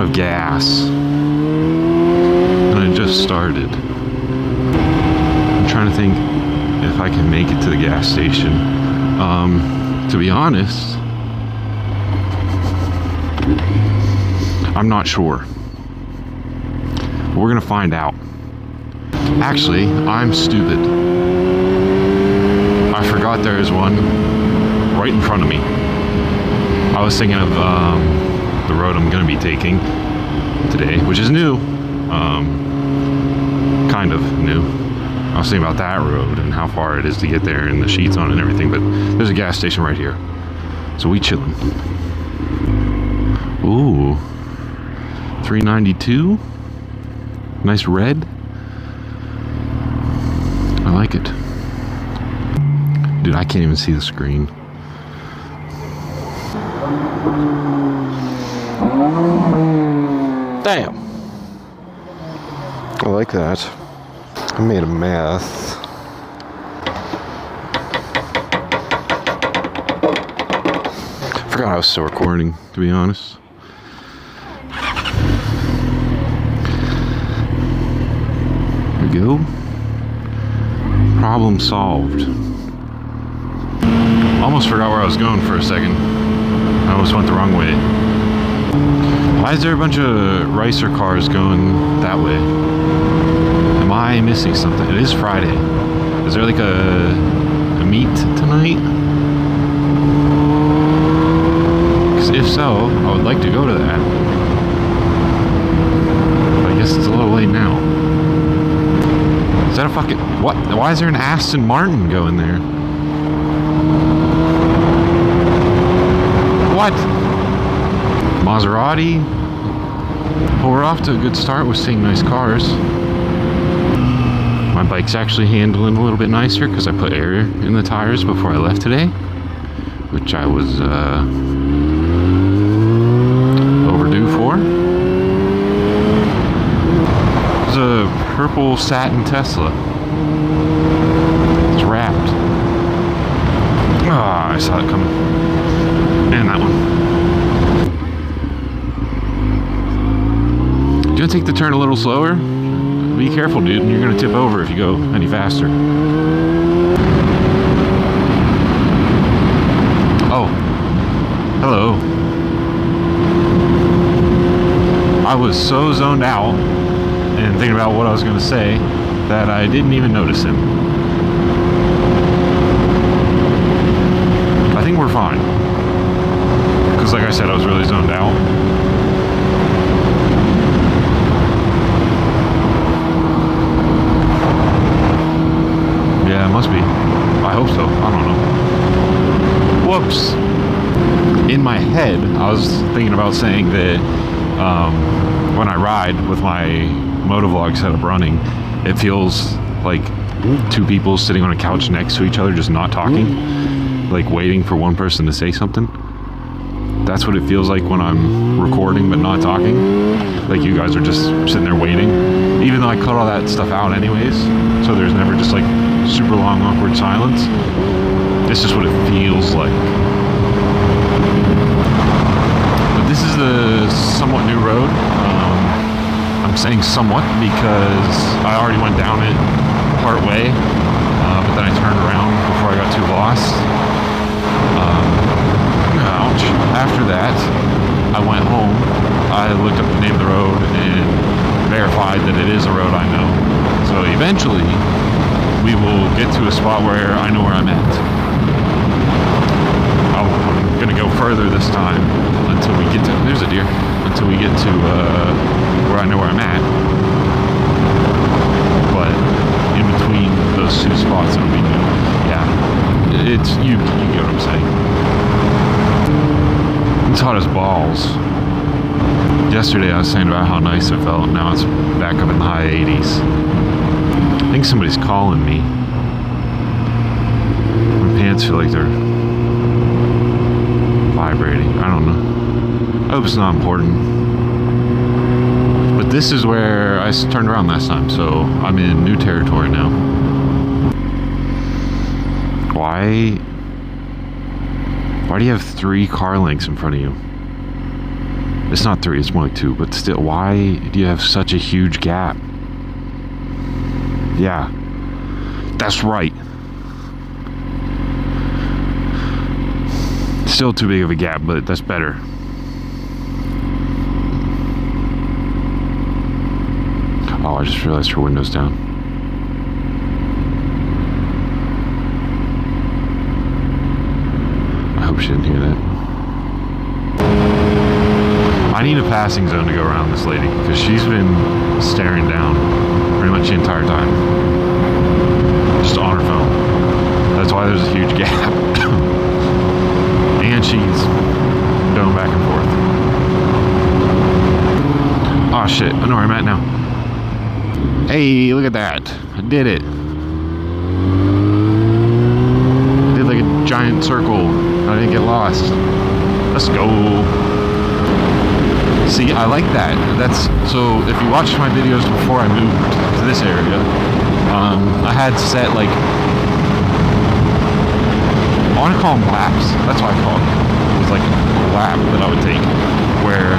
of gas. And I just started. I'm trying to think if I can make it to the gas station. To be honest, I'm not sure. We're gonna find out. Actually, I'm stupid. I forgot there is one right in front of me. I was thinking of the road I'm gonna be taking today, which is new. Kind of new. I was thinking about that road and how far it is to get there and the sheets on it and everything, but there's a gas station right here. So we chillin'. Ooh. 392. Nice red. I like it. Dude, I can't even see the screen. Damn. I like that. I made a mess. I forgot I was still recording, to be honest. There we go. Problem solved. Almost forgot where I was going for a second. I almost went the wrong way. Why is there a bunch of Ricer cars going that way? Am I missing something? It is Friday. Is there like a meet tonight? Because if so, I would like to go to that. But I guess it's a little late now. Is that a fucking... What? Why is there an Aston Martin going there? What? Maserati? Well, we're off to a good start with seeing nice cars. My bike's actually handling a little bit nicer because I put air in the tires before I left today, which I was overdue for. It's a purple satin Tesla. It's wrapped. Ah, I saw it coming. And that one. Do you want to take the turn a little slower? Be careful, dude. You're gonna tip over if you go any faster. Oh. Hello. I was so zoned out and thinking about what I was gonna say that I didn't even notice him. I think we're fine. Because like I said, I was really zoned out. Yeah, it must be. I hope so. I don't know. Whoops. In my head, I was thinking about saying that when I ride with my motovlog setup running, it feels like two people sitting on a couch next to each other just not talking, like waiting for one person to say something. That's what it feels like when I'm recording but not talking. Like you guys are just sitting there waiting, even though I cut all that stuff out anyways, so there's never just like super long awkward silence. This is what it feels like. But this is a somewhat new road. I'm saying somewhat because I already went down it part way, but then I turned around before I got too lost. Ouch. After that, I went home. I looked up the name of the road and verified that it is a road I know. So eventually, we will get to a spot where I know where I'm at. I'm going to go further this time until we get to... There's a deer. Until we get to where I know where I'm at. But in between those two spots, it'll be new. Yeah. It's... You get what I'm saying. It's hot as balls. Yesterday I was saying about how nice it felt. Now it's back up in the high 80s. I think somebody's calling me. My pants feel like they're vibrating. I don't know. I hope it's not important. But this is where I turned around last time, so I'm in new territory now. Why do you have 3 car lengths in front of you? It's not 3, it's more like 2, but still, why do you have such a huge gap? Yeah, that's right. Still too big of a gap, but that's better. Oh, I just realized her window's down. I hope she didn't hear that. I need a passing zone to go around this lady, because she's been staring down pretty much the entire time. Just on her phone. That's why there's a huge gap. And she's going back and forth. Oh shit, I know where I'm at now. Hey, look at that. I did it. Did like a giant circle. I didn't get lost. Let's go. See, I like that. That's so if you watched my videos before I moved to this area, I had set like, I want to call them laps. That's what I call them. It was like a lap that I would take where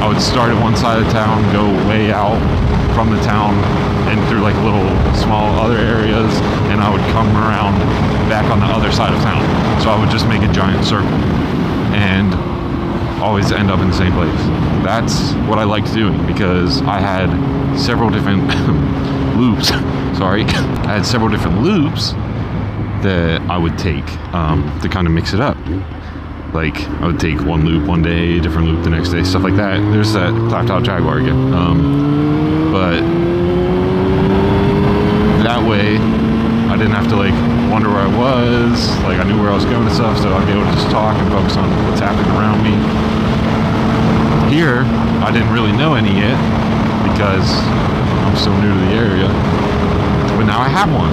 I would start at one side of town, go way out from the town and through like little small other areas, and I would come around back on the other side of town. So I would just make a giant circle and always end up in the same place. That's what I liked doing because I had several different loops. Sorry, I had several different loops that I would take to kind of mix it up. Like I would take one loop one day, different loop the next day, stuff like that. There's that flat-top Jaguar again. But that way I didn't have to like wonder where I was. Like I knew where I was going and stuff, so I'd be able to just talk and focus on what's happening around me. Here, I didn't really know any yet because I'm so new to the area. But now I have one.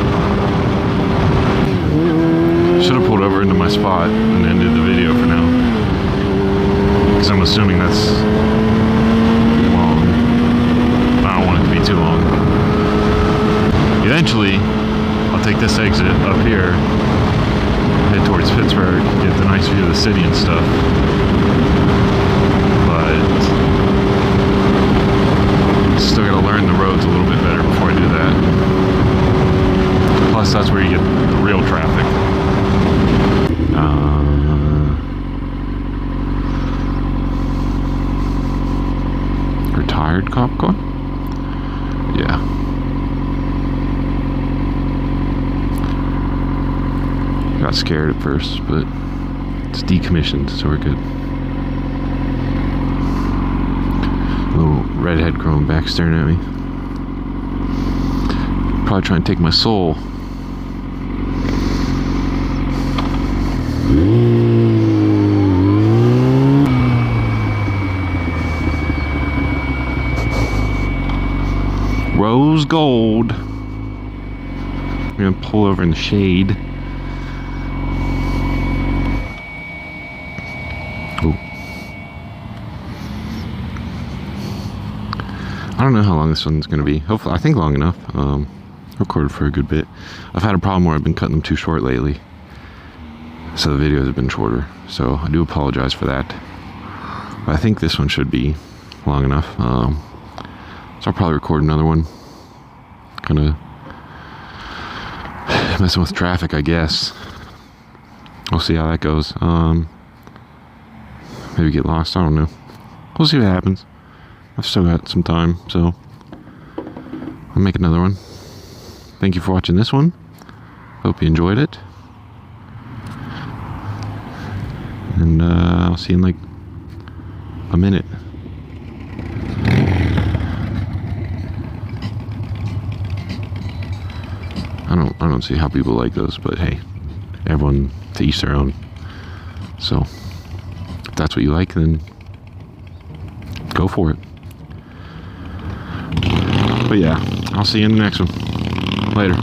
Should have pulled over into my spot and ended the video for now. Because I'm assuming that's long. I don't want it to be too long. Eventually, I'll take this exit up here, head towards Pittsburgh, get the nice view of the city and stuff. But still gotta learn the roads a little bit better before I do that. Plus, that's where you get the real traffic. Retired cop car? Yeah. Got scared at first, but it's decommissioned, so we're good. Little redhead chrome back staring at me. Probably trying to take my soul. Rose gold. I'm gonna pull over in the shade. Oh. I don't know how long this one's gonna be. Hopefully, I think long enough. Recorded for a good bit. I've had a problem where I've been cutting them too short lately, so the videos have been shorter. So I do apologize for that. But I think this one should be long enough. So I'll probably record another one. Kind of messing with traffic, I guess. We'll see how that goes. Maybe get lost, I don't know. We'll see what happens. I've still got some time, so I'll make another one. Thank you for watching this one. Hope you enjoyed it. And I'll see you in like a minute. I don't see how people like those, but hey, everyone to each their own. So if that's what you like, then go for it. But yeah, I'll see you in the next one. Later.